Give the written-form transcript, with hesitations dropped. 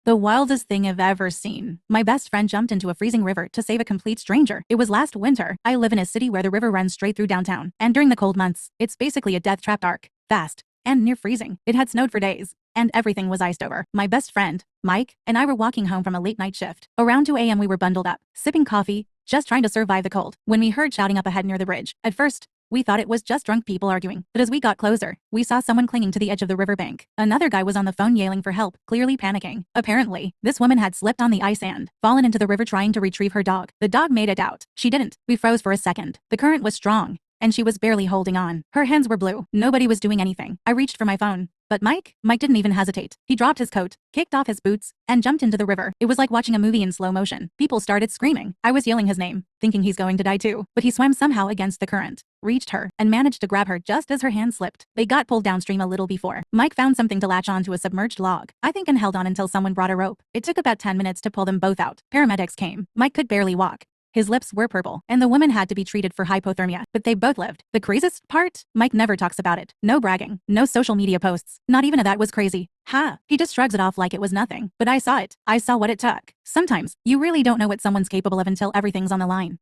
The wildest thing I've ever seen. My best friend jumped into a freezing river to save a complete stranger. It was last winter. I live in a city where the river runs straight through downtown, and during the cold months, it's basically a death trap dark, fast, and near freezing. It had snowed for days, and everything was iced over. My best friend, Mike, and I were walking home from a late night shift. Around 2 a.m. we were bundled up, sipping coffee, just trying to survive the cold, when we heard shouting up ahead near the bridge. At first, we thought it was just drunk people arguing, but as we got closer, we saw someone clinging to the edge of the riverbank. Another guy was on the phone yelling for help, clearly panicking. Apparently, this woman had slipped on the ice and fallen into the river trying to retrieve her dog. The dog made it out. She didn't. We froze for a second. The current was strong, and she was barely holding on. Her hands were blue. Nobody was doing anything. I reached for my phone. But Mike didn't even hesitate. He dropped his coat, kicked off his boots, and jumped into the river. It was like watching a movie in slow motion. People started screaming. I was yelling his name, thinking he's going to die too. But he swam somehow against the current, reached her, and managed to grab her just as her hand slipped. They got pulled downstream a little before Mike found something to latch onto a submerged log, I think, and held on until someone brought a rope. It took about 10 minutes to pull them both out. Paramedics came. Mike could barely walk. His lips were purple, and the woman had to be treated for hypothermia, but they both lived. The craziest part? Mike never talks about it. No bragging, no social media posts. Not even a "that was crazy" ha. He just shrugs it off like it was nothing. But I saw it. I saw what it took. Sometimes, you really don't know what someone's capable of until everything's on the line.